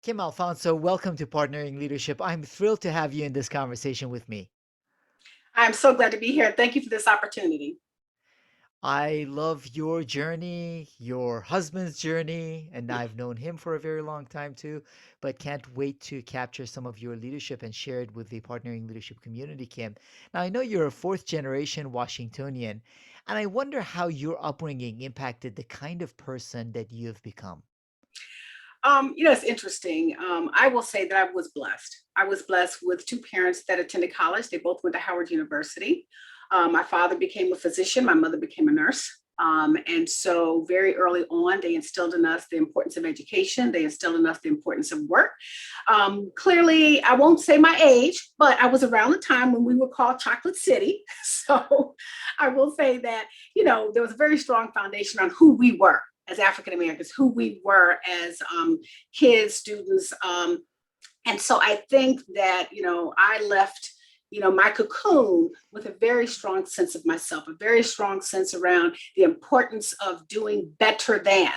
Kim Alfonso, welcome to Partnering Leadership. I'm thrilled to have you in this conversation with me. I'm so glad to be here. Thank you for this opportunity. I love your journey, your husband's journey, and I've known him for a very long time too, but can't wait to capture some of your leadership and share it with the Partnering Leadership community, Kim. Now, I know you're a fourth generation Washingtonian, and I wonder how your upbringing impacted the kind of person that you've become. It's interesting. I will say that I was blessed. I was blessed with two parents that attended college. They both went to Howard University. My father became a physician. My mother became a nurse. And so very early on, they instilled in us the importance of education. They instilled in us the importance of work. Clearly, I won't say my age, but I was around the time when we were called Chocolate City. So I will say that, there was a very strong foundation on who we were as African Americans, who we were as kids, students. And so I think that, I left, my cocoon with a very strong sense of myself, a very strong sense around the importance of doing better than,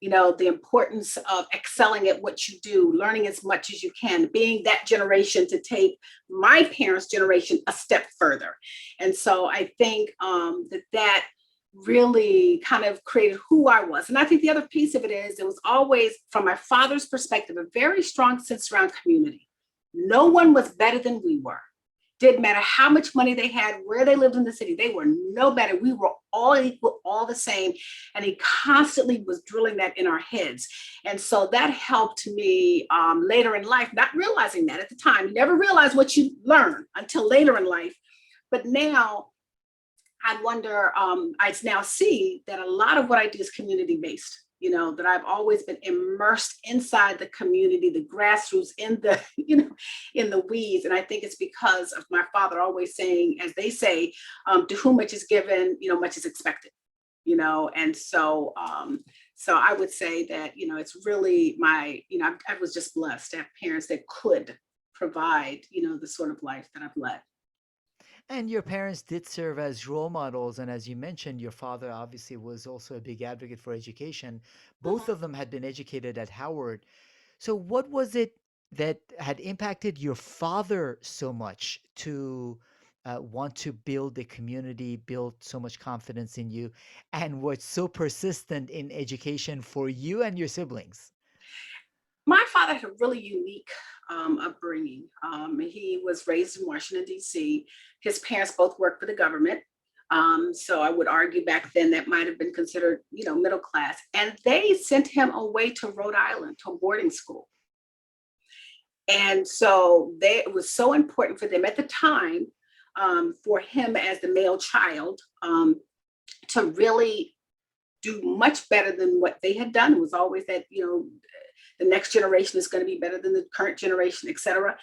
the importance of excelling at what you do, learning as much as you can, being that generation to take my parents' generation a step further. And so I think that really kind of created who I was. And I think the other piece of it is it was always, from my father's perspective, a very strong sense around community. No one was better than we were. Didn't matter how much money they had, where they lived in the city, they were no better. We were all equal, all the same. And he constantly was drilling that in our heads. And so that helped me later in life, not realizing that at the time. You never realize what you learn until later in life. But now I wonder, I now see that a lot of what I do is community based. That I've always been immersed inside the community, the grassroots, in the, in the weeds. And I think it's because of my father always saying, as they say, to whom much is given, much is expected. And so I would say that, it's really I was just blessed to have parents that could provide, the sort of life that I've led. And your parents did serve as role models. And as you mentioned, your father obviously was also a big advocate for education. Both of them had been educated at Howard. So, what was it that had impacted your father so much to want to build a community, build so much confidence in you, and was so persistent in education for you and your siblings? My father had a really unique upbringing. He was raised in Washington, D.C. His parents both worked for the government. So I would argue back then that might have been considered, middle class. And they sent him away to Rhode Island to a boarding school. And so it was so important for them at the time, for him as the male child, to really do much better than what they had done. It was always that, the next generation is going to be better than the current generation, et cetera.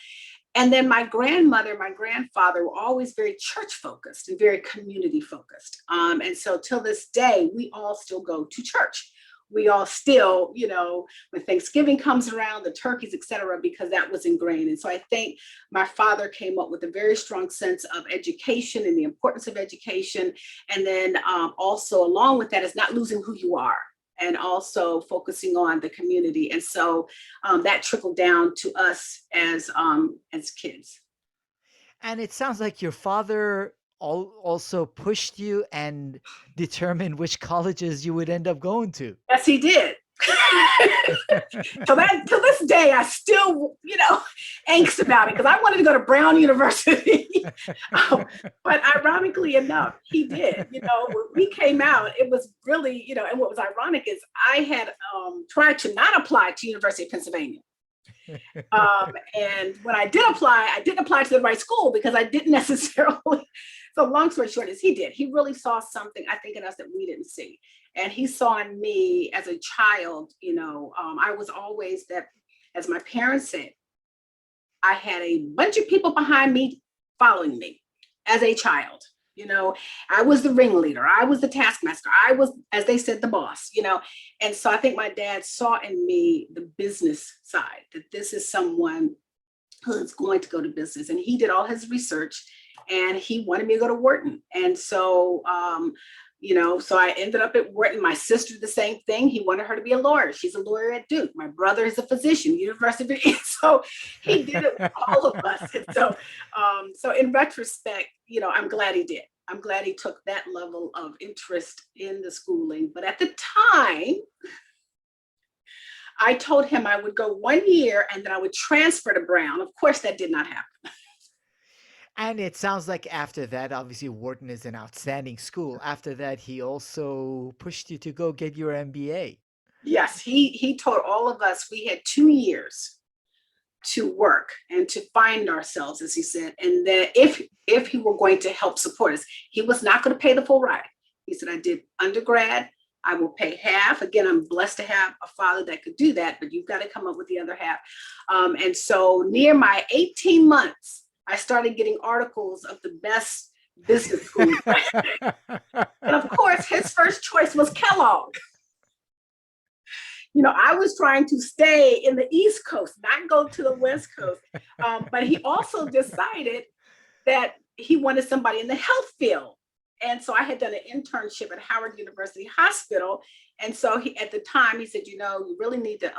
And then my grandmother, my grandfather were always very church focused and very community focused. And so till this day, we all still go to church. We all still, when Thanksgiving comes around, the turkeys, et cetera, because that was ingrained. And so I think my father came up with a very strong sense of education and the importance of education. And then also along with that is not losing who you are, and also focusing on the community. And so that trickled down to us as kids. And it sounds like your father also pushed you and determined which colleges you would end up going to. Yes, he did. Till this day, I still, angst about it because I wanted to go to Brown University. But ironically enough, he did. When we came out, it was really, and what was ironic is I had tried to not apply to University of Pennsylvania. And when I didn't apply to the right school because I didn't necessarily. So long story short is he did. He really saw something, I think, in us that we didn't see. And he saw in me as a child, I was always that, as my parents said, I had a bunch of people behind me following me as a child. I was the ringleader. I was the taskmaster. I was, as they said, the boss, And so I think my dad saw in me the business side, that this is someone who's going to go to business. And he did all his research and he wanted me to go to Wharton. And so So I ended up at Wharton. My sister, the same thing. He wanted her to be a lawyer. She's a lawyer at Duke. My brother is a physician, University of so he did it with all of us. And so in retrospect, I'm glad he did. I'm glad he took that level of interest in the schooling. But at the time, I told him I would go 1 year and then I would transfer to Brown. Of course, that did not happen. And it sounds like after that, obviously Wharton is an outstanding school. After that, he also pushed you to go get your MBA. Yes, he told all of us we had 2 years to work and to find ourselves, as he said, and that if he were going to help support us, he was not going to pay the full ride. He said, I did undergrad. I will pay half. Again, I'm blessed to have a father that could do that, but you've got to come up with the other half. And so near my 18 months, I started getting articles of the best business schools. And of course, his first choice was Kellogg. I was trying to stay in the East Coast, not go to the West Coast. But he also decided that he wanted somebody in the health field. And so I had done an internship at Howard University Hospital. And so at the time, he said, you really need to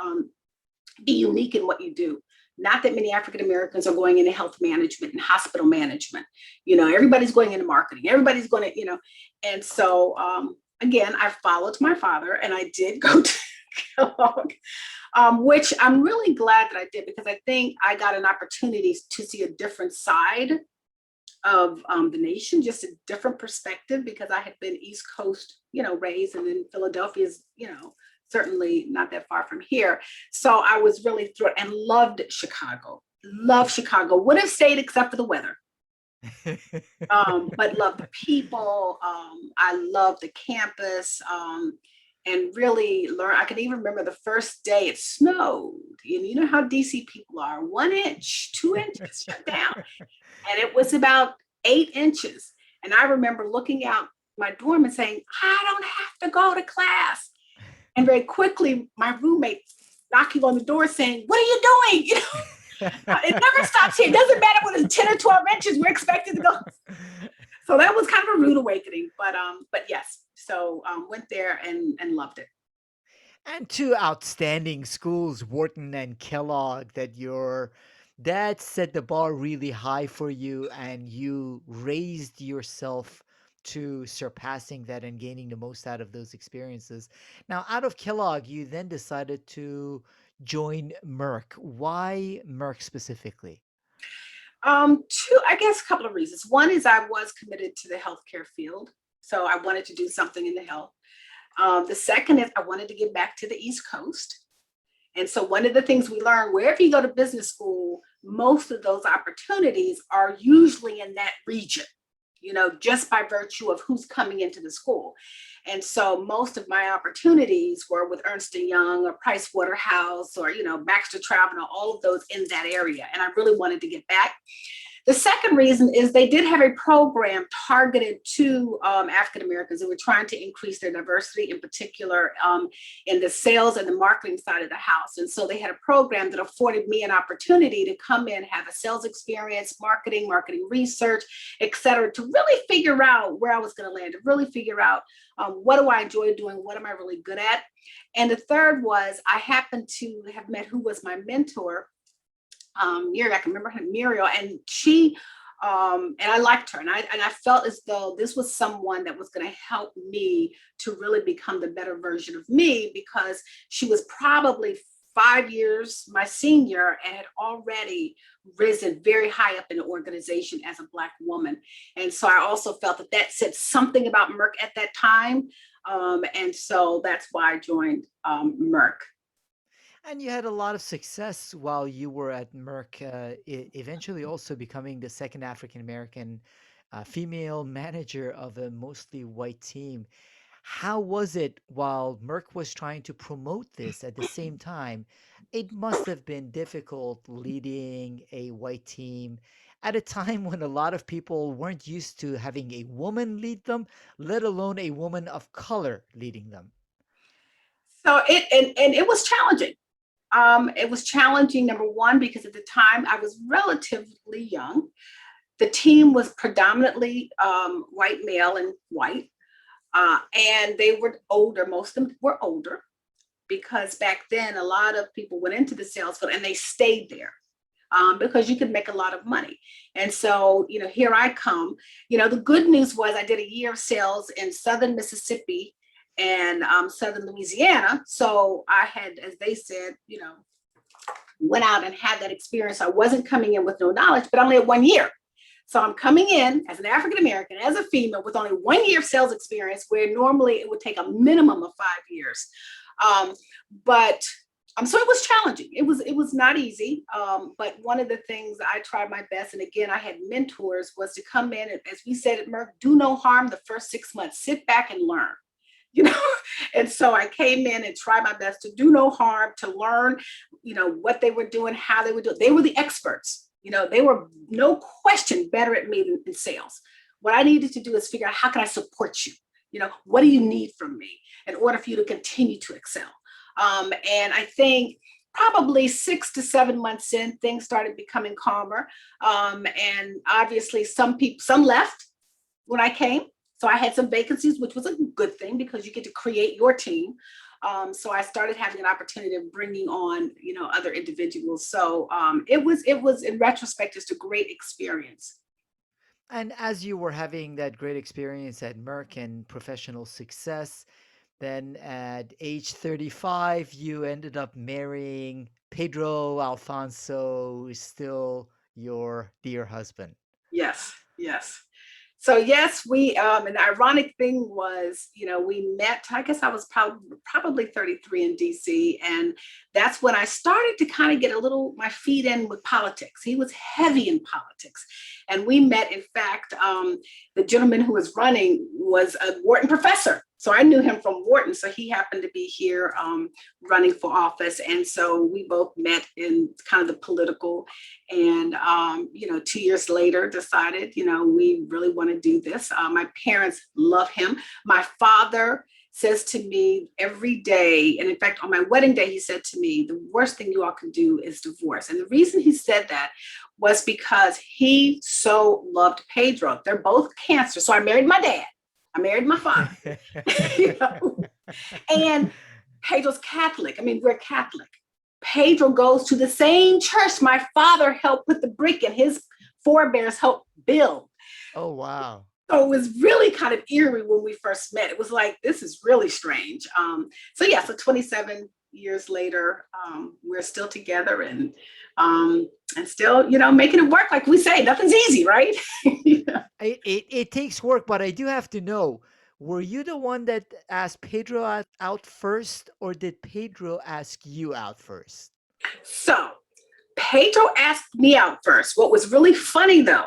be unique in what you do. Not that many African Americans are going into health management and hospital management. Everybody's going into marketing. Everybody's going to, and so again, I followed my father and I did go to Kellogg, which I'm really glad that I did, because I think I got an opportunity to see a different side of the nation, just a different perspective, because I had been East Coast, raised, and then Philadelphia is, certainly not that far from here. So I was really thrilled and loved Chicago. Loved Chicago. Would have stayed except for the weather. But loved the people. I loved the campus. And really learn. I can even remember the first day it snowed. And you know how DC people are, 1 inch, 2 inches shut down. And it was about 8 inches. And I remember looking out my dorm and saying, I don't have to go to class. And very quickly, my roommate knocking on the door saying, what are you doing? It never stops here. It doesn't matter whether it's 10 or 12 inches, we're expected to go. So that was kind of a rude awakening, but yes. So went there and loved it. And two outstanding schools, Wharton and Kellogg, that your dad set the bar really high for you and you raised yourself to surpassing that and gaining the most out of those experiences. Now, out of Kellogg, you then decided to join Merck. Why Merck specifically? I guess a couple of reasons. One is I was committed to the healthcare field, so I wanted to do something in the health. The second is I wanted to get back to the East Coast. And so one of the things we learned, wherever you go to business school, most of those opportunities are usually in that region, just by virtue of who's coming into the school. And so most of my opportunities were with Ernst & Young or Price Waterhouse or, Baxter Travel, all of those in that area. And I really wanted to get back. The second reason is they did have a program targeted to African Americans. They were trying to increase their diversity, in particular in the sales and the marketing side of the house. And so they had a program that afforded me an opportunity to come in, have a sales experience, marketing research, et cetera, to really figure out where I was going to land, to really figure out what do I enjoy doing, what am I really good at. And the third was I happened to have met who was my mentor, Muriel. I can remember her, Muriel, and she and I liked her, and I felt as though this was someone that was going to help me to really become the better version of me, because she was probably 5 years my senior and had already risen very high up in the organization as a Black woman. And so I also felt that said something about Merck at that time, and so that's why I joined Merck. And you had a lot of success while you were at Merck, eventually also becoming the second African American female manager of a mostly white team. How was it while Merck was trying to promote this at the same time? It must have been difficult leading a white team at a time when a lot of people weren't used to having a woman lead them, let alone a woman of color leading them. So and it was challenging. It was challenging, number one, because at the time I was relatively young. The team was predominantly white male and white. And they were older. Most of them were older because back then a lot of people went into the sales field and they stayed there because you could make a lot of money. And so, here I come. The good news was I did a year of sales in Southern Mississippi and Southern Louisiana. So I had, as they said, went out and had that experience. I wasn't coming in with no knowledge, but I only had 1 year. So I'm coming in as an African American, as a female, with only 1 year of sales experience, where normally it would take a minimum of 5 years. But so it was challenging. It was not easy. But one of the things I tried my best, and again, I had mentors, was to come in and, as we said at Merck, do no harm the first 6 months. Sit back and learn. And so I came in and tried my best to do no harm, to learn, what they were doing, how they were doing. They were the experts. They were no question better at me than in sales. What I needed to do is figure out, how can I support you? What do you need from me in order for you to continue to excel? And I think probably 6 to 7 months in, things started becoming calmer. And obviously some left when I came. So I had some vacancies, which was a good thing because you get to create your team. So I started having an opportunity of bringing on, other individuals. So it was in retrospect, just a great experience. And as you were having that great experience at Merck and professional success, then at age 35, you ended up marrying Pedro Alfonso, who is still your dear husband. Yes, yes. So yes, we and the ironic thing was, we met, I guess I was probably 33 in DC. And that's when I started to kind of get my feet in with politics. He was heavy in politics. And we met, in fact, the gentleman who was running was a Wharton professor. So I knew him from Wharton. So he happened to be here running for office. And so we both met in kind of the political, and, 2 years later decided, we really want to do this. My parents love him. My father says to me every day, and in fact, on my wedding day, he said to me, the worst thing you all can do is divorce. And the reason he said that was because he so loved Pedro. They're both cancer. So I married my dad. I married my father. And Pedro's Catholic. I mean, we're Catholic. Pedro goes to the same church my father helped put the brick in, his forebears helped build. Oh, wow. So it was really kind of eerie when we first met. It was like, this is really strange. So 27 years later, we're still together and still, making it work. Like we say, nothing's easy, right? It takes work, but I do have to know, were you the one that asked Pedro out first, or did Pedro ask you out first? So Pedro asked me out first. What was really funny, though,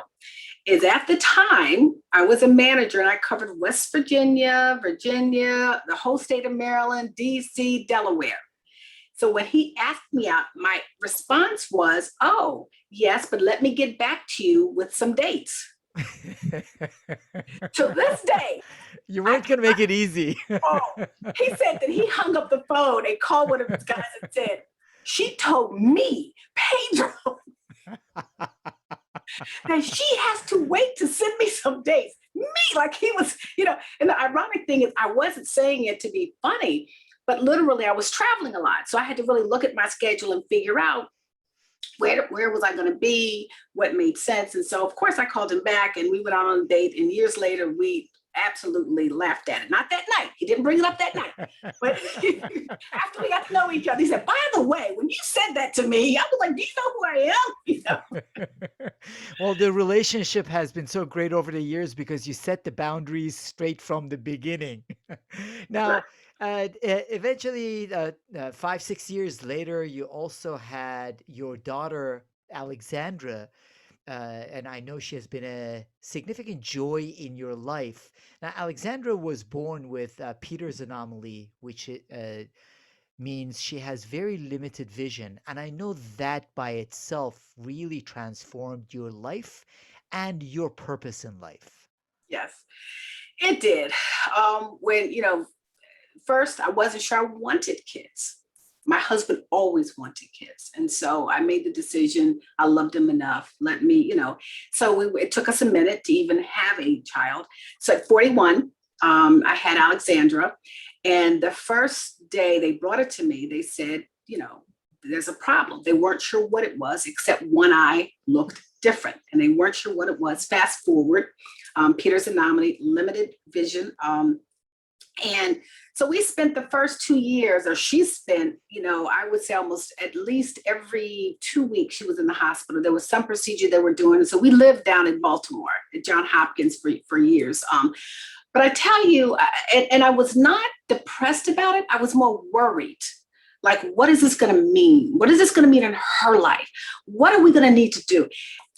is at the time I was a manager and I covered West Virginia, the whole state of Maryland, DC, Delaware. So when he asked me out, my response was, oh, yes, but let me get back to you with some dates. To this day, you weren't going to make it easy. He said that he hung up the phone and called one of his guys and said, she told me, Pedro, that she has to wait to send me some dates. Me, like he was, and the ironic thing is I wasn't saying it to be funny, but literally I was traveling a lot. So I had to really look at my schedule and figure out where was I going to be, what made sense. And so, of course, I called him back and we went out on a date. And years later, we absolutely laughed at it. Not that night. He didn't bring it up that night. But after we got to know each other, he said, by the way, when you said that to me, I was like, do you know who I am? Well, the relationship has been so great over the years because you set the boundaries straight from the beginning. Now, eventually, 5, 6 years later, you also had your daughter, Alexandra. And I know she has been a significant joy in your life. Now, Alexandra was born with Peter's anomaly, which means she has very limited vision. And I know that by itself really transformed your life and your purpose in life. Yes, it did. When, first I wasn't sure I wanted kids. My husband always wanted kids. And so I made the decision. I loved him enough. Let me, so it took us a minute to even have a child. So at 41, I had Alexandra. And the first day they brought it to me, they said, there's a problem. They weren't sure what it was, except one eye looked different, and they weren't sure what it was. Fast forward, Peter's anomaly, limited vision. And so we spent the first 2 years, or she spent, I would say almost at least every 2 weeks she was in the hospital. There was some procedure they were doing. And so we lived down in Baltimore at Johns Hopkins for years. But I tell you, and I was not depressed about it. I was more worried. Like, what is this going to mean? What is this going to mean in her life? What are we going to need to do?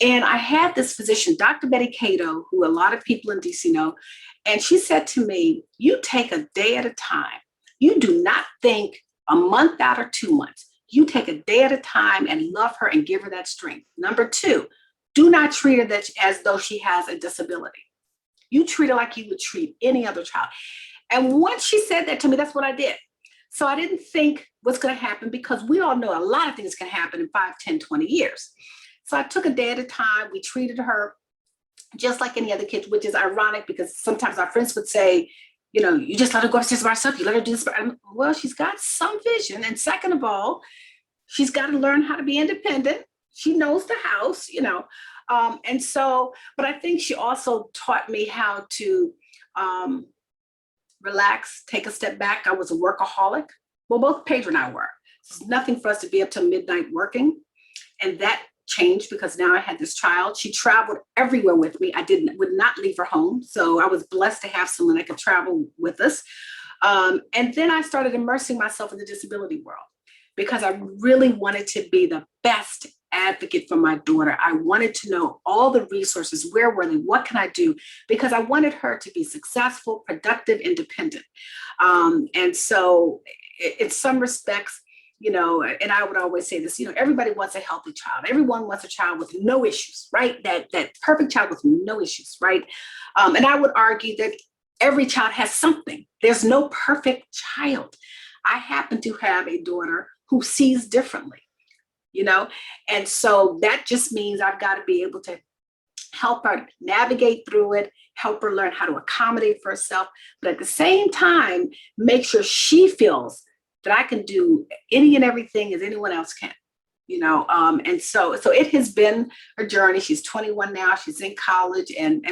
And I had this physician, Dr. Betty Cato, who a lot of people in DC know, and she said to me, you take a day at a time. You do not think a month out or 2 months. You take a day at a time and love her and give her that strength. Number two, do not treat her as though she has a disability. You treat her like you would treat any other child. And once she said that to me, that's what I did. So I didn't think what's going to happen, because we all know a lot of things can happen in 5, 10, 20 years. So I took a day at a time. We treated her just like any other kid, which is ironic because sometimes our friends would say, you just let her go upstairs by herself. You let her do this. Well, she's got some vision. And second of all, she's got to learn how to be independent. She knows the house, and so, but I think she also taught me how to relax, take a step back. I was a workaholic. Well, both Pedro and I were. It's nothing for us to be up till midnight working. And that changed because now I had this child. She traveled everywhere with me. Would not leave her home. So I was blessed to have someone that could travel with us. And then I started immersing myself in the disability world because I really wanted to be the best advocate for my daughter. I wanted to know all the resources. Where were they? What can I do? Because I wanted her to be successful, productive, independent. And so in some respects, and I would always say this, everybody wants a healthy child. Everyone wants a child with no issues, right? That perfect child with no issues, right? And I would argue that every child has something. There's no perfect child. I happen to have a daughter who sees differently, and so that just means I've got to be able to help her navigate through it, help her learn how to accommodate for herself, but at the same time, make sure she feels that I can do any and everything as anyone else can, and so it has been a journey. She's 21 now. She's in college, and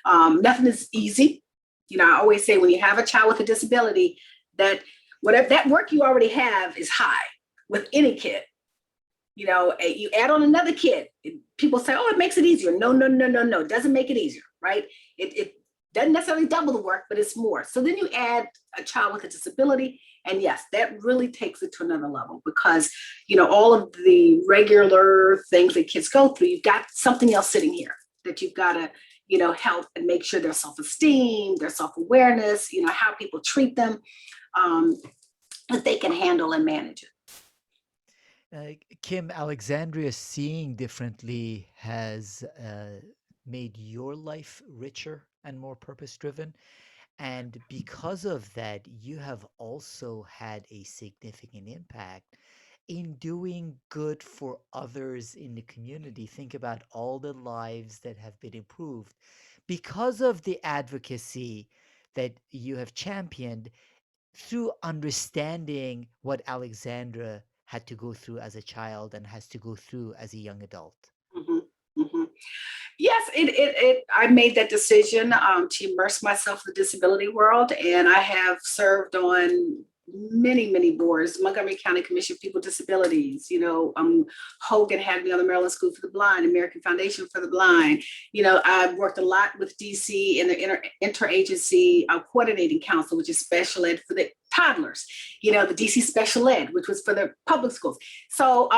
nothing is easy. I always say when you have a child with a disability, that whatever that work you already have is high with any kid. You add on another kid, people say, oh, it makes it easier. No. It doesn't make it easier, right? It doesn't necessarily double the work, but it's more. So then you add a child with a disability. And yes, that really takes it to another level because, all of the regular things that kids go through, you've got something else sitting here that you've got to, help and make sure their self-esteem, their self-awareness, how people treat them, that they can handle and manage it. Kim, Alexandria seeing differently has made your life richer and more purpose driven. And because of that, you have also had a significant impact in doing good for others in the community. Think about all the lives that have been improved because of the advocacy that you have championed through understanding what Alexandra had to go through as a child and has to go through as a young adult. Mhm, mhm. Yes, I made that decision to immerse myself in the disability world, and I have served on many, many boards. Montgomery County Commission for People with Disabilities. Hogan had me on the Maryland School for the Blind, American Foundation for the Blind. I've worked a lot with DC in the interagency coordinating council, which is special ed for the toddlers. The DC special ed, which was for the public schools. So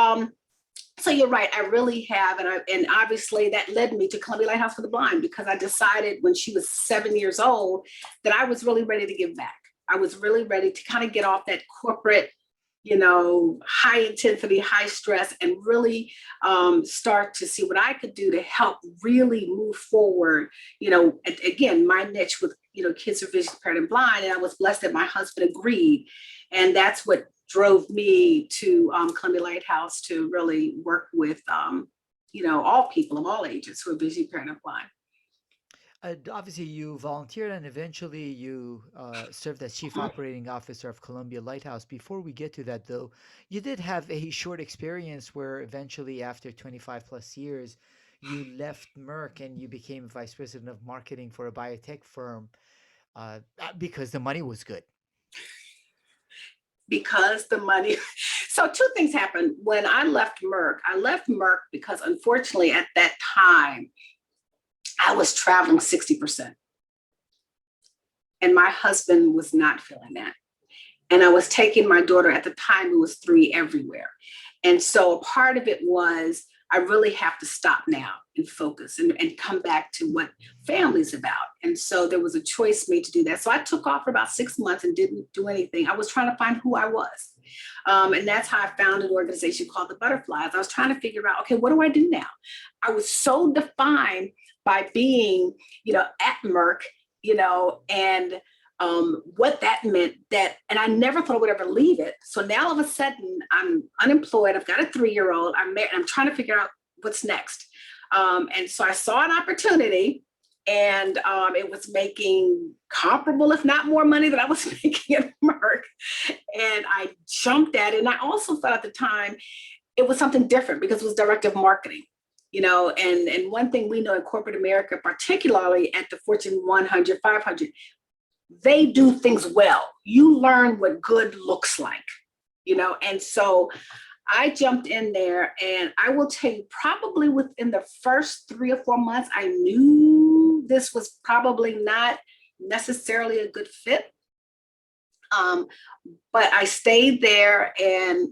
you're right. I really have, and obviously that led me to Columbia Lighthouse for the Blind because I decided when she was 7 years old that I was really ready to give back. I was really ready to kind of get off that corporate, high intensity, high stress, and really start to see what I could do to help really move forward. Again, my niche with kids who are visually impaired and blind, and I was blessed that my husband agreed, and that's what drove me to Columbia Lighthouse to really work with, all people of all ages who are visually impaired and blind. Obviously, you volunteered and eventually you served as chief operating officer of Columbia Lighthouse. Before we get to that, though, you did have a short experience where eventually, after 25 plus years, you left Merck and you became vice president of marketing for a biotech firm because the money was good. Because the money. So two things happened when I left Merck. I left Merck because unfortunately at that time I was traveling 60%, and my husband was not feeling that. And I was taking my daughter at the time, it was 3 everywhere. And so a part of it was, I really have to stop now and focus and come back to what family's about. And so there was a choice made to do that. So I took off for about 6 months and didn't do anything. I was trying to find who I was. And that's how I found an organization called the Butterflies. I was trying to figure out, okay, what do I do now? I was so defined by being, at Merck, and what that meant, that, and I never thought I would ever leave it. So now all of a sudden I'm unemployed. I've got a 3-year-old. I'm married. I'm trying to figure out what's next. And so I saw an opportunity, and it was making comparable, if not more money than I was making at Merck. And I jumped at it. And I also thought at the time it was something different because it was director of marketing. And one thing we know in corporate America, particularly at the Fortune 100, 500, they do things well. You learn what good looks like, and so I jumped in there, and I will tell you, probably within the first 3 or 4 months, I knew this was probably not necessarily a good fit. But I stayed there, and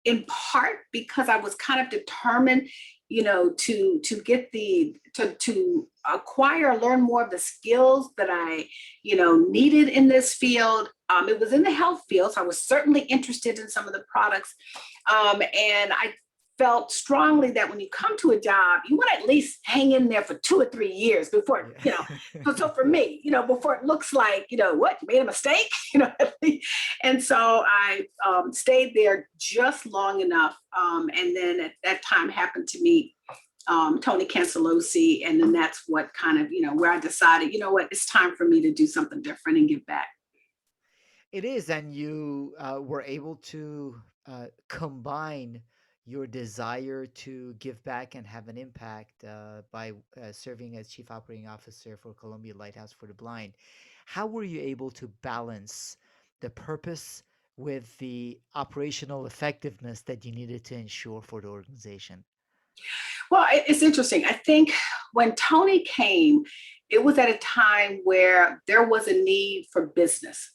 in part because I was kind of determined, to get to acquire, learn more of the skills that I, needed in this field. It was in the health field, so I was certainly interested in some of the products. And I felt strongly that when you come to a job, you want to at least hang in there for 2 or 3 years before, so for me, before it looks like, what, you made a mistake, and so I stayed there just long enough. And then at that time happened to meet Tony Cancelosi. And then that's what kind of, where I decided, what, it's time for me to do something different and give back. It is, and you were able to combine your desire to give back and have an impact by serving as chief operating officer for Columbia Lighthouse for the Blind. How were you able to balance the purpose with the operational effectiveness that you needed to ensure for the organization? Well, it's interesting. I think when Tony came, it was at a time where there was a need for business.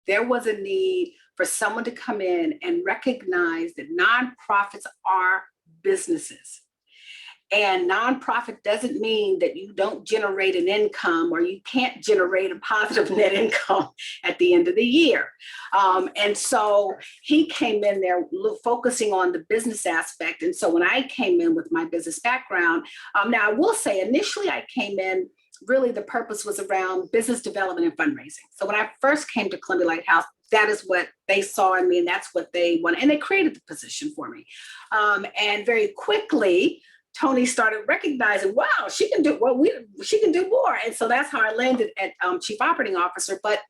There was a need for someone to come in and recognize that nonprofits are businesses. And nonprofit doesn't mean that you don't generate an income, or you can't generate a positive net income at the end of the year. And so he came in there focusing on the business aspect. And so when I came in with my business background, now I will say initially I came in, really the purpose was around business development and fundraising. So when I first came to Columbia Lighthouse, that is what they saw in me, and that's what they wanted. And they created the position for me. And very quickly, Tony started recognizing, wow, she can do she can do more. And so that's how I landed at chief operating officer. But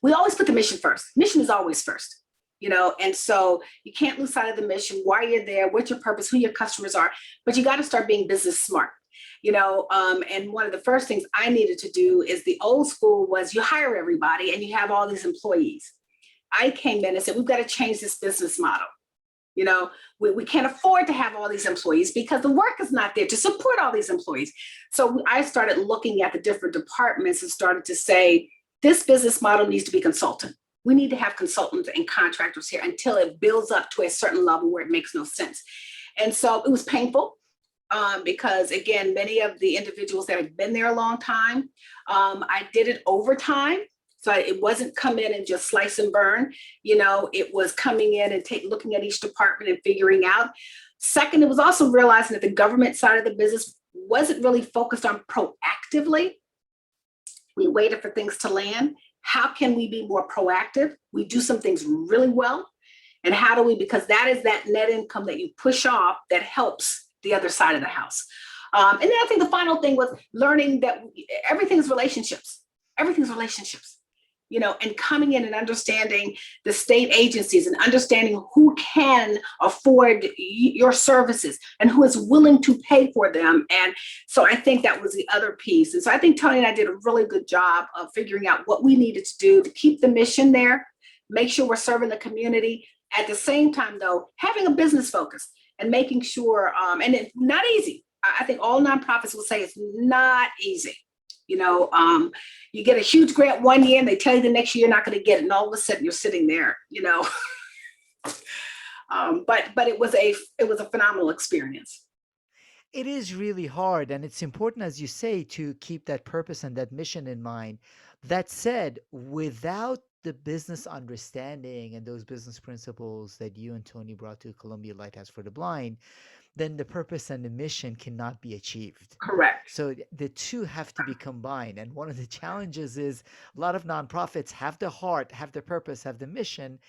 we always put the mission first. Mission is always first, and so you can't lose sight of the mission, why you're there, what's your purpose, who your customers are, but you got to start being business smart. And one of the first things I needed to do is, the old school was you hire everybody and you have all these employees. I came in and said, we've got to change this business model. We can't afford to have all these employees because the work is not there to support all these employees. So I started looking at the different departments and started to say, this business model needs to be consultant. We need to have consultants and contractors here until it builds up to a certain level where it makes no sense. And so it was painful. Because again, many of the individuals that have been there a long time, I did it over time. So it wasn't come in and just slice and burn. It was coming in and looking at each department and figuring out. Second, it was also realizing that the government side of the business wasn't really focused on proactively. We waited for things to land. How can we be more proactive? We do some things really well. And how do we, because that is that net income that you push off that helps the other side of the house. And then I think the final thing was learning that everything's relationships. Everything's relationships. And coming in and understanding the state agencies and understanding who can afford your services and who is willing to pay for them. And so I think that was the other piece. And so I think Tony and I did a really good job of figuring out what we needed to do to keep the mission there, make sure we're serving the community. At the same time, though, having a business focus and making sure, and it's not easy. I think all nonprofits will say it's not easy. You get a huge grant one year and they tell you the next year you're not going to get it. And all of a sudden you're sitting there, but it was a phenomenal experience. It is really hard, and it's important, as you say, to keep that purpose and that mission in mind. That said, without the business understanding and those business principles that you and Tony brought to Columbia Lighthouse for the Blind, then the purpose and the mission cannot be achieved. Correct. So the two have to be combined. And one of the challenges is a lot of nonprofits have the heart, have the purpose, have the mission,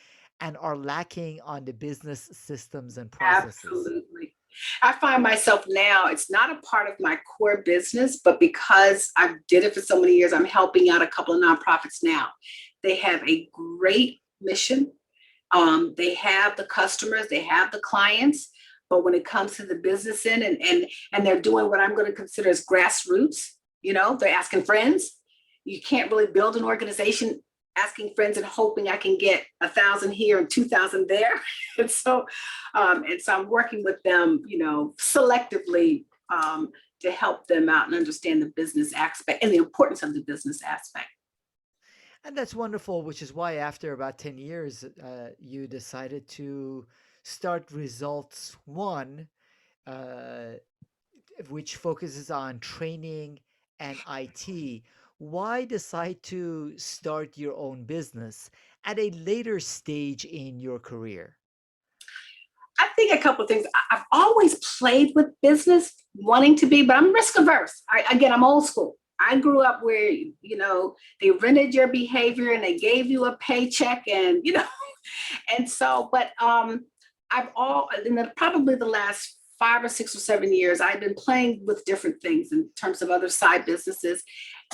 and are lacking on the business systems and processes. Absolutely. I find myself now, it's not a part of my core business, but because I did it for so many years, I'm helping out a couple of nonprofits now. They have a great mission. They have the customers, they have the clients, but when it comes to the business end and they're doing what I'm going to consider as grassroots, they're asking friends. You can't really build an organization asking friends and hoping I can get 1,000 here and 2,000 there. And so I'm working with them, selectively, to help them out and understand the business aspect and the importance of the business aspect. And that's wonderful, which is why after about 10 years, you decided to start Results One, uh, which focuses on training and IT. Why decide to start your own business at a later stage in your career? I think a couple of things. I've always played with business, wanting to be, but I'm risk averse. I'm old school. I grew up where, they rented your behavior and they gave you a paycheck and, and so, but probably the last 5 or 6 or 7 years, I've been playing with different things in terms of other side businesses.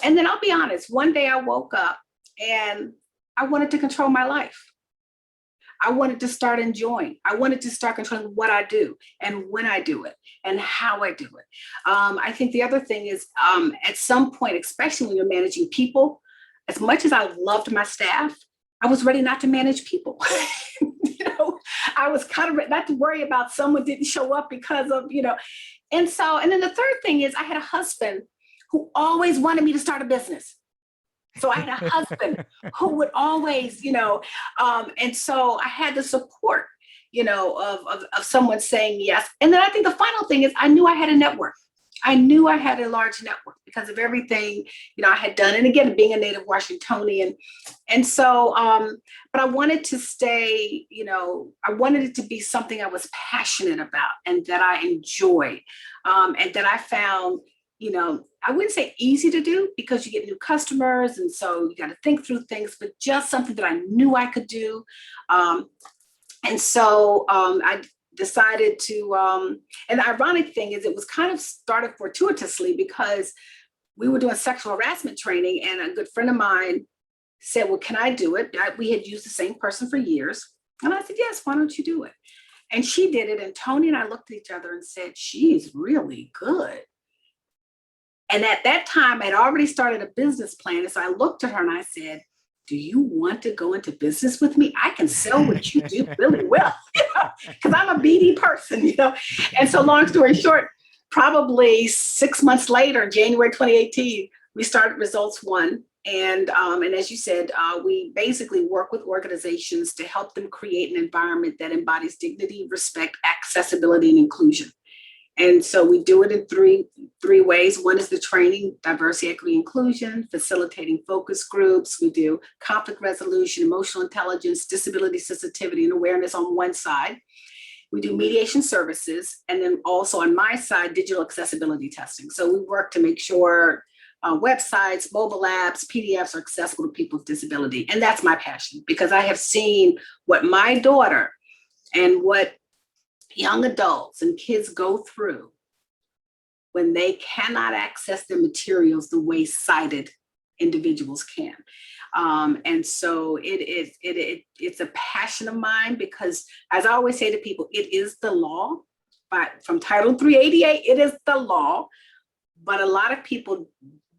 And then I'll be honest, one day I woke up and I wanted to control my life. I wanted to start enjoying. I wanted to start controlling what I do and when I do it and how I do it. I think the other thing is, at some point, especially when you're managing people, as much as I loved my staff, I was ready not to manage people. I was kind of not to worry about someone didn't show up because of, and then the third thing is I had a husband who always wanted me to start a business. So I had a husband who would always, and so I had the support, of someone saying yes. And then I think the final thing is I knew I had a network. I knew I had a large network because of everything, I had done. And again, being a native Washingtonian. And so, but I wanted to stay, I wanted it to be something I was passionate about and that I enjoyed, and that I found, I wouldn't say easy to do because you get new customers. And so you got to think through things, but just something that I knew I could do. And so I decided to, and the ironic thing is it was kind of started fortuitously because we were doing sexual harassment training and a good friend of mine said, well, can I do it? We had used the same person for years. And I said, yes, why don't you do it? And she did it. And Tony and I looked at each other and said, she's really good. And at that time, I'd already started a business plan. And so I looked at her and I said, do you want to go into business with me? I can sell what you do really well, because I'm a BD person, And so long story short, probably 6 months later, January 2018, we started Results One. And as you said, we basically work with organizations to help them create an environment that embodies dignity, respect, accessibility, and inclusion. And so we do it in three ways. One is the training, diversity, equity, inclusion, facilitating focus groups. We do conflict resolution, emotional intelligence, disability sensitivity, and awareness on one side. We do mediation services. And then also on my side, digital accessibility testing. So we work to make sure websites, mobile apps, PDFs are accessible to people with disability. And that's my passion because I have seen what my daughter and what young adults and kids go through when they cannot access their materials the way sighted individuals can. And so it's a passion of mine because, as I always say to people, it is the law. But from Title 388, it is the law. But a lot of people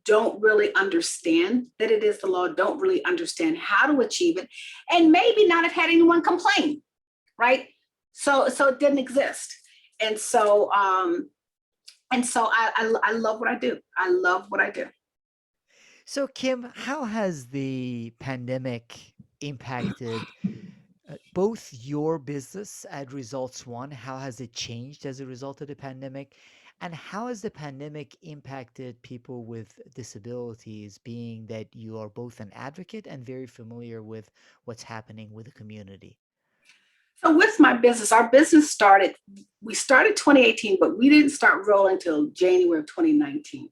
don't really understand that it is the law, don't really understand how to achieve it, and maybe not have had anyone complain, right? So it didn't exist. And so I love what I do. I love what I do. So, Kim, how has the pandemic impacted both your business at Results One? How has it changed as a result of the pandemic? And how has the pandemic impacted people with disabilities, being that you are both an advocate and very familiar with what's happening with the community? So with my business, our business started, we started 2018, but we didn't start rolling until January of 2019.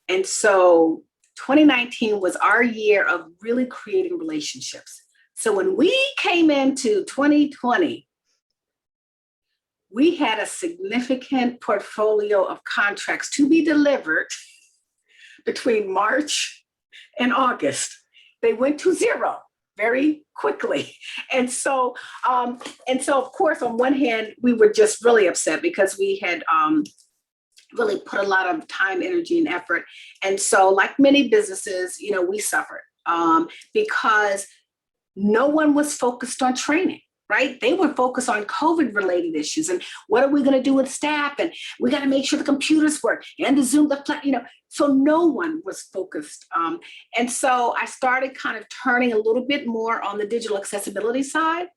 And so 2019 was our year of really creating relationships. So when we came into 2020, we had a significant portfolio of contracts to be delivered between March and August. They went to zero very quickly. And so of course, on one hand, we were just really upset because we had really put a lot of time, energy, and effort. And so, like many businesses, we suffered because no one was focused on training. Right? They were focused on COVID related issues and what are we going to do with staff? And we got to make sure the computers work and the Zoom, so no one was focused. And so I started kind of turning a little bit more on the digital accessibility side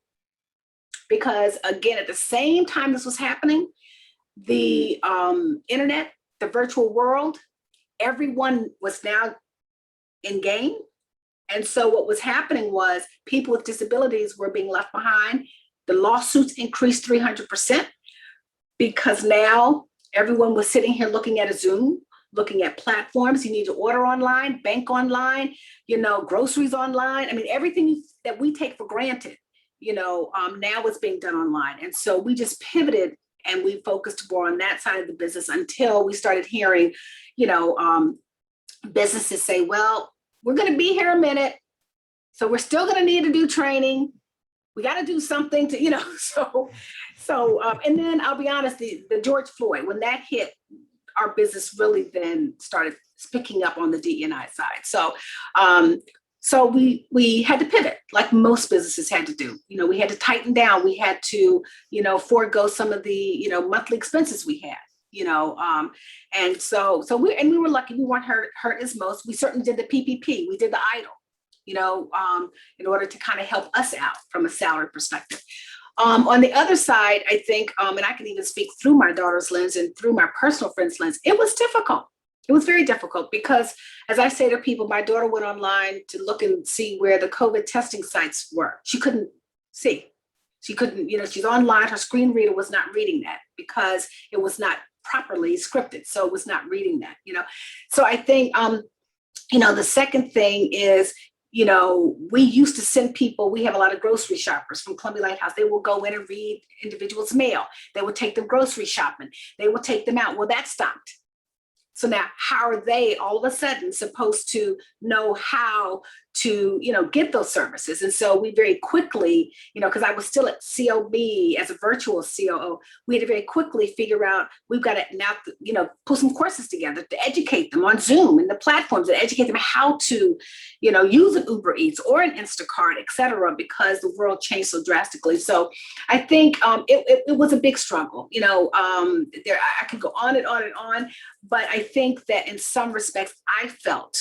because, again, at the same time this was happening, the internet, the virtual world, everyone was now in game. And so what was happening was people with disabilities were being left behind. The lawsuits increased 300% because now everyone was sitting here looking at a Zoom, looking at platforms. You need to order online, bank online, groceries online. I mean, everything that we take for granted, now is being done online. And so we just pivoted and we focused more on that side of the business until we started hearing, businesses say, well, we're going to be here a minute. So we're still going to need to do training. We got to do something to, and then I'll be honest, the George Floyd, when that hit, our business really then started picking up on the DEI side. So we had to pivot like most businesses had to do. We had to tighten down. We had to, forego some of the, monthly expenses we had. And so we were lucky. We weren't hurt as most. We certainly did the PPP. We did the EIDL, in order to kind of help us out from a salary perspective. On the other side, I think, and I can even speak through my daughter's lens and through my personal friend's lens, it was difficult. It was very difficult because, as I say to people, my daughter went online to look and see where the COVID testing sites were. She couldn't see. She couldn't, she's online. Her screen reader was not reading that because it was not properly scripted. So it was not reading that, So I think, the second thing is, we used to send people, we have a lot of grocery shoppers from Columbia Lighthouse. They will go in and read individuals' mail. They will take them grocery shopping. They will take them out. Well, that stopped. So now how are they all of a sudden supposed to know how to, get those services? And so we very quickly, because I was still at COB as a virtual COO, we had to very quickly figure out, we've got to now, pull some courses together to educate them on Zoom and the platforms and educate them how to, use an Uber Eats or an Instacart, et cetera, because the world changed so drastically. So I think it was a big struggle. I could go on and on and on, but I think that in some respects, I felt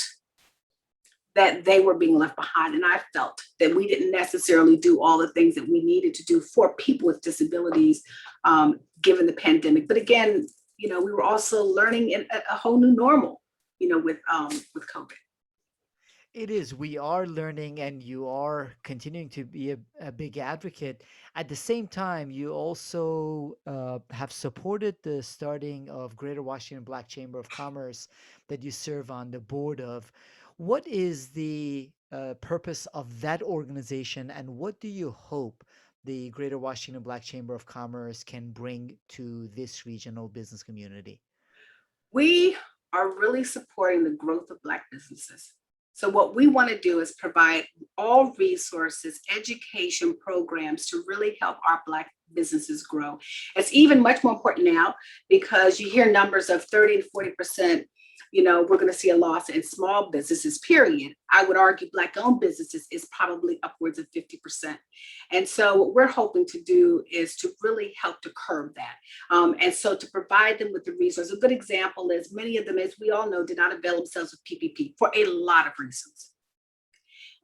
that they were being left behind. And I felt that we didn't necessarily do all the things that we needed to do for people with disabilities, given the pandemic. But again, we were also learning a whole new normal, with COVID. It is. We are learning, and you are continuing to be a big advocate. At the same time, you also have supported the starting of Greater Washington Black Chamber of Commerce that you serve on the board of. What is the purpose of that organization, and what do you hope the Greater Washington Black Chamber of Commerce can bring to this regional business community? We are really supporting the growth of Black businesses. So, what we want to do is provide all resources, education programs to really help our Black businesses grow. It's even much more important now because you hear numbers of 30 to 40%. We're going to see a loss in small businesses, period. I would argue Black owned businesses is probably upwards of 50%. And so, what we're hoping to do is to really help to curb that. And so to provide them with the resources, a good example is many of them, as we all know, did not avail themselves of PPP for a lot of reasons.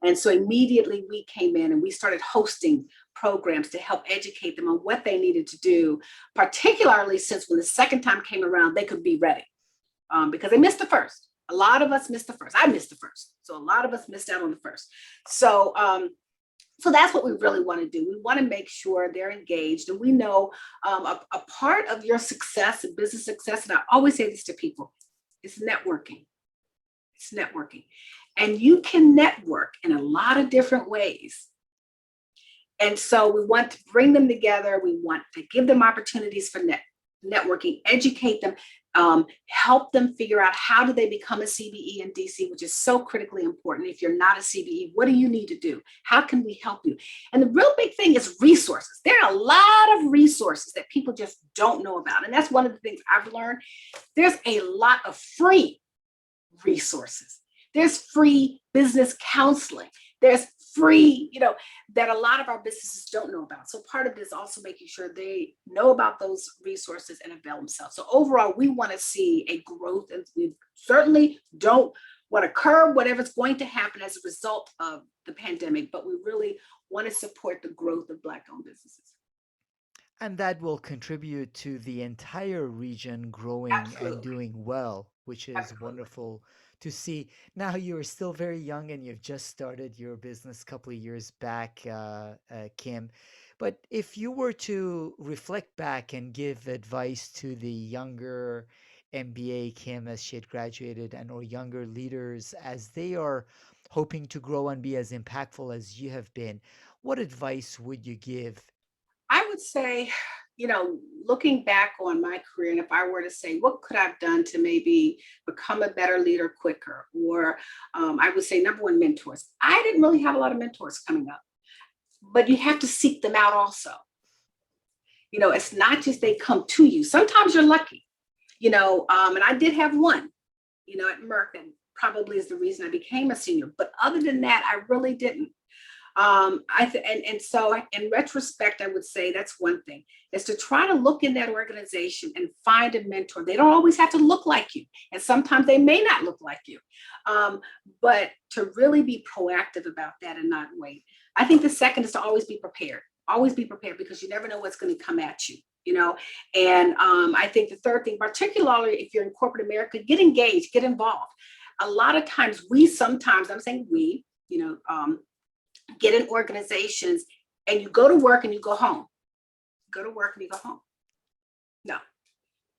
And so immediately we came in and we started hosting programs to help educate them on what they needed to do, particularly since when the second time came around, they could be ready because they missed the first. A lot of us missed the first. I missed the first. So a lot of us missed out on the first. So that's what we really want to do. We want to make sure they're engaged. And we know a part of your success and business success, and I always say this to people, is networking. It's networking. And you can network in a lot of different ways. And so we want to bring them together. We want to give them opportunities for networking, educate them, help them figure out how do they become a CBE in DC, which is so critically important. If you're not a CBE, what do you need to do? How can we help you? And the real big thing is resources. There are a lot of resources that people just don't know about. And that's one of the things I've learned. There's a lot of free resources. There's free business counseling. There's free, that a lot of our businesses don't know about. So part of it is also making sure they know about those resources and avail themselves. So overall, we want to see a growth, and we certainly don't want to curb whatever's going to happen as a result of the pandemic, but we really want to support the growth of Black-owned businesses. And that will contribute to the entire region growing and Absolutely. doing well, which is Absolutely. wonderful to see. Now, you're still very young and you've just started your business a couple of years back, Kim. But if you were to reflect back and give advice to the younger MBA Kim as she had graduated and or younger leaders as they are hoping to grow and be as impactful as you have been, what advice would you give? I would say, looking back on my career, and if I were to say, what could I have done to maybe become a better leader quicker? Or I would say, number one, mentors. I didn't really have a lot of mentors coming up, but you have to seek them out also. It's not just they come to you. Sometimes you're lucky, and I did have one, at Merck, and probably is the reason I became a senior. But other than that, I really didn't. And so in retrospect, I would say that's one thing is to try to look in that organization and find a mentor. They don't always have to look like you, and sometimes they may not look like you, but to really be proactive about that and not wait. I think the second is to always be prepared. Always be prepared because you never know what's going to come at you. And I think the third thing, particularly if you're in corporate America, get engaged, get involved. A lot of times, I'm saying we, get in organizations and you go to work and you go home. Go to work and you go home. No,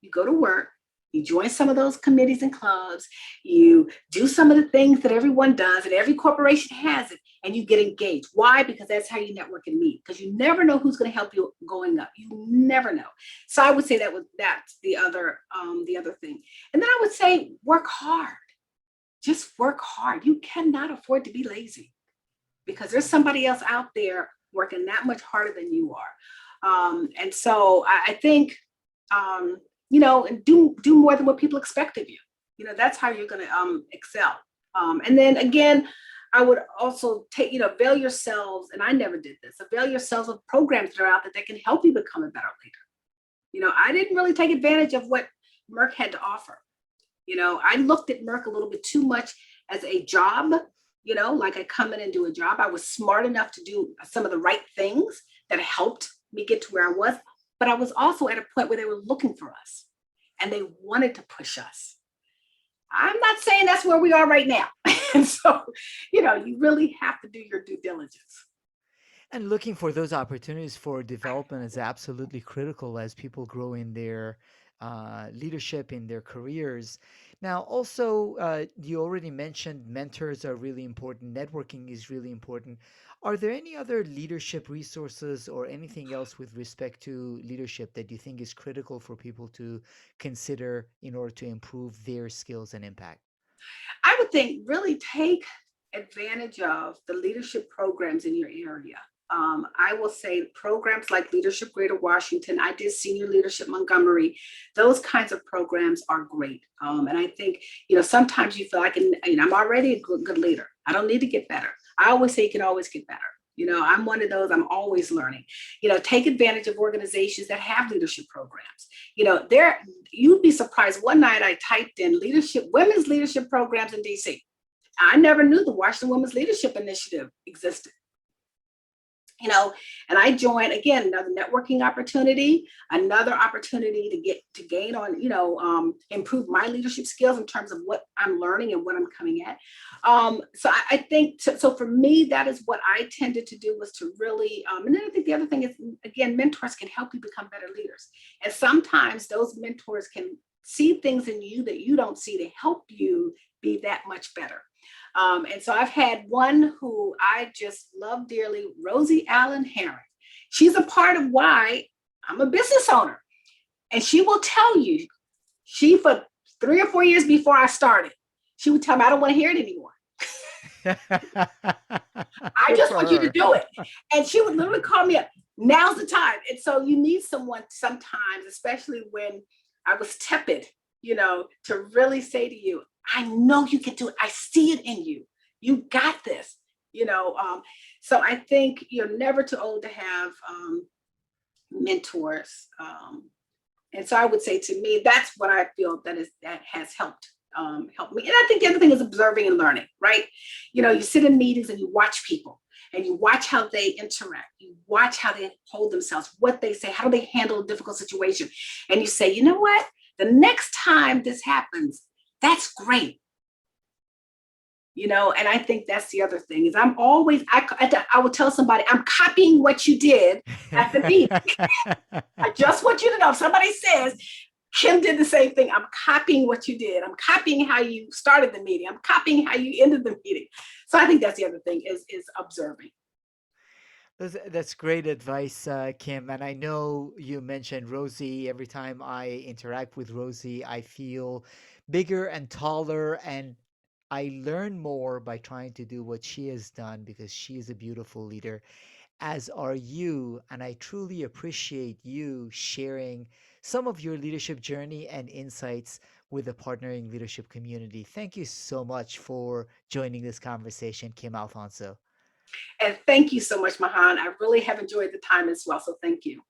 you go to work, you join some of those committees and clubs, you do some of the things that everyone does and every corporation has it, and you get engaged. Why? Because that's how you network and meet, because you never know who's going to help you going up. You never know. So I would say that's the other thing. And then I would say work hard. Just work hard. You cannot afford to be lazy because there's somebody else out there working that much harder than you are. And so I think, and do more than what people expect of you. That's how you're going to excel. And then again, I would also avail yourselves, and I never did this, avail yourselves of programs that are out that can help you become a better leader. I didn't really take advantage of what Merck had to offer. I looked at Merck a little bit too much as a job. Like I come in and do a job. I was smart enough to do some of the right things that helped me get to where I was. But I was also at a point where they were looking for us and they wanted to push us. I'm not saying that's where we are right now. And so, you really have to do your due diligence. And looking for those opportunities for development is absolutely critical as people grow in their leadership in their careers. Now, also, you already mentioned mentors are really important, networking is really important. Are there any other leadership resources or anything else with respect to leadership that you think is critical for people to consider in order to improve their skills and impact? I would think really take advantage of the leadership programs in your area. I will say programs like Leadership Greater Washington, I did Senior Leadership Montgomery. Those kinds of programs are great. And I think, sometimes you feel like, I'm already a good leader. I don't need to get better. I always say you can always get better. I'm one of those, I'm always learning. Take advantage of organizations that have leadership programs. There, you'd be surprised. One night I typed in women's leadership programs in DC. I never knew the Washington Women's Leadership Initiative existed. And I joined again, another networking opportunity, another opportunity to gain on, improve my leadership skills in terms of what I'm learning and what I'm coming at. So I think so for me, that is what I tended to do, was to really, and then I think the other thing is, again, mentors can help you become better leaders. And sometimes those mentors can see things in you that you don't see to help you be that much better. And so I've had one who I just love dearly, Rosie Allen Herring. She's a part of why I'm a business owner. And she will tell you, for 3 or 4 years before I started, she would tell me, I don't want to hear it anymore. I Good just for want you to her. do it. And she would literally call me up. Now's the time. And so you need someone sometimes, especially when I was tepid, to really say to you, I know you can do it. I see it in you. You got this. So I think you're never too old to have mentors. And so I would say, to me, that's what I feel that has helped me. And I think the other thing is observing and learning, right? You sit in meetings and you watch people and you watch how they interact. You watch how they hold themselves, what they say, how do they handle a difficult situation. And you say, you know what? The next time this happens, that's great. And I think that's the other thing is I will tell somebody, I'm copying what you did at the meeting. I just want you to know, if somebody says, Kim did the same thing, I'm copying what you did. I'm copying how you started the meeting. I'm copying how you ended the meeting. So I think that's the other thing is observing. That's great advice, Kim. And I know you mentioned Rosie. Every time I interact with Rosie, I feel bigger and taller, and I learn more by trying to do what she has done because she is a beautiful leader, as are you. And I truly appreciate you sharing some of your leadership journey and insights with the partnering leadership community. Thank you so much for joining this conversation, Kim Alfonso. And thank you so much, Mahan. I really have enjoyed the time as well. So thank you.